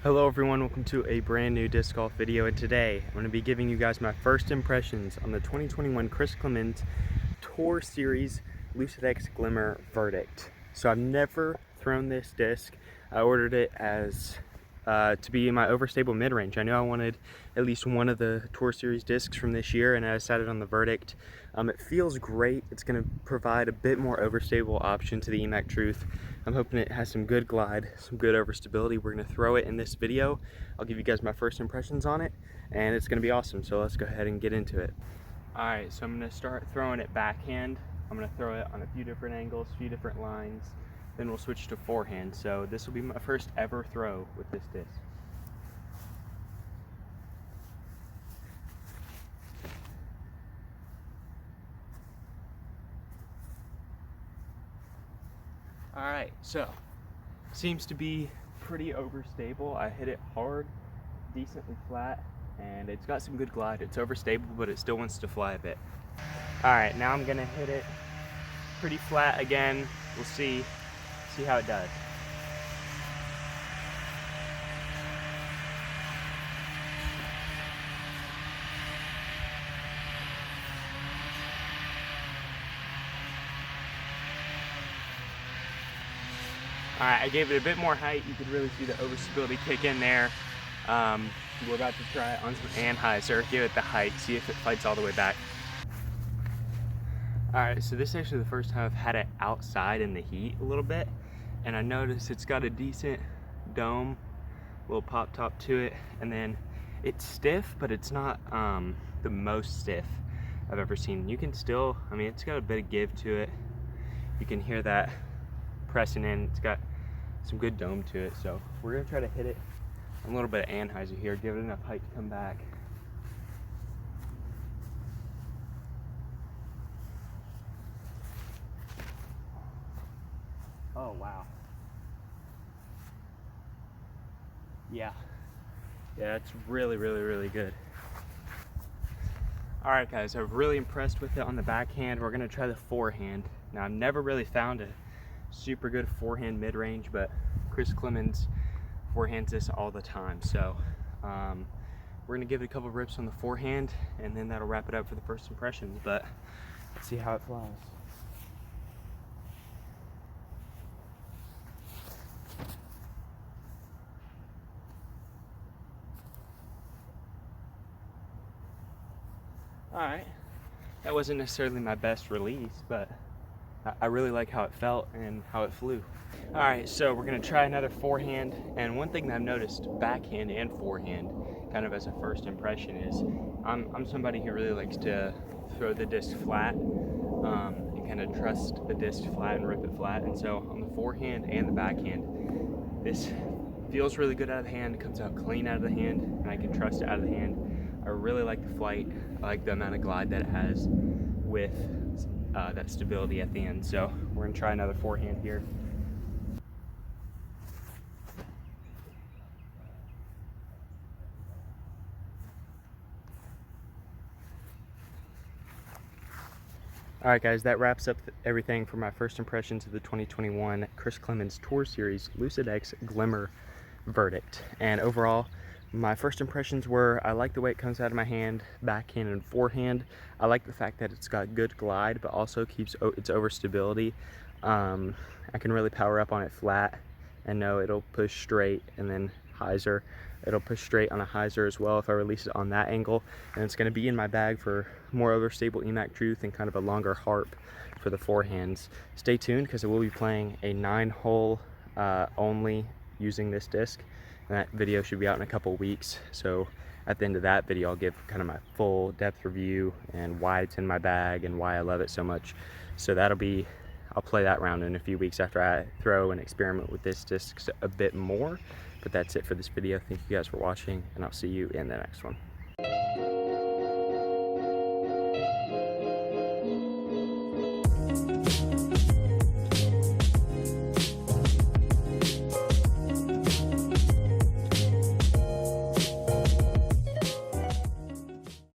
Hello everyone, welcome to a brand new disc golf video, and today I'm going to be giving you guys my first impressions on the 2021 Clemons Tour Series LucidX Glimmer Verdict. So I've never thrown this disc. I ordered it as to be in my overstable mid-range. I knew I wanted at least one of the Tour Series discs from this year, and I decided on the Verdict. It feels great. It's going to provide a bit more overstable option to the EMAC Truth. I'm hoping it has some good glide, some good overstability. We're going to throw it in this video. I'll give you guys my first impressions on it, and it's going to be awesome. So let's go ahead and get into it. All right, so I'm going to start throwing it backhand. I'm going to throw it on a few different angles, a few different lines. Then we'll switch to forehand. So this will be my first ever throw with this disc. All right, so seems to be pretty overstable. I hit it hard, decently flat, and it's got some good glide. It's overstable, but it still wants to fly a bit. All right, now I'm gonna hit it pretty flat again. We'll see how it does. All right, I gave it a bit more height. You could really see the overstability kick in there. We're about to try it on some Anheuser, give it the height, see if it fights all the way back. All right, so this is actually the first time I've had it outside in the heat a little bit, and I noticed it's got a decent dome, little pop top to it, and then it's stiff, but it's not the most stiff I've ever seen. You can still, I mean, it's got a bit of give to it. You can hear that pressing in. It's got some good dome to it, so we're gonna try to hit it a little bit of Anheuser here, give it enough height to come back. Oh wow. Yeah, it's really good. All right guys, I'm really impressed with it on the backhand. We're gonna try the forehand. Now I've never really found a super good forehand mid-range, but Chris Clemons forehands this all the time. So we're gonna give it a couple rips on the forehand, and then that'll wrap it up for the first impressions, but let's see how it flies. All right, that wasn't necessarily my best release, but I really like how it felt and how it flew. All right, so we're gonna try another forehand, and one thing that I've noticed backhand and forehand, kind of as a first impression, is I'm somebody who really likes to throw the disc flat and kind of trust the disc flat and rip it flat. And so on the forehand and the backhand, this feels really good out of the hand, it comes out clean out of the hand, and I can trust it out of the hand. I really like the flight. I like the amount of glide that it has with that stability at the end. So we're gonna try another forehand here. All right guys, that wraps up everything for my first impressions of the 2021 Chris Clemons Tour Series LucidX Glimmer Verdict. And overall, my first impressions were, I like the way it comes out of my hand, backhand and forehand. I like the fact that it's got good glide, but also keeps its overstability. I can really power up on it flat and know it'll push straight, and then hyzer. It'll push straight on a hyzer as well if I release it on that angle. And it's gonna be in my bag for more overstable EMAC Truth and kind of a longer harp for the forehands. Stay tuned, because I will be playing a 9-hole only using this disc. And that video should be out in a couple weeks. So at the end of that video, I'll give kind of my full depth review and why it's in my bag and why I love it so much. So I'll play that round in a few weeks after I throw and experiment with this disc a bit more. But that's it for this video. Thank you guys for watching, and I'll see you in the next one.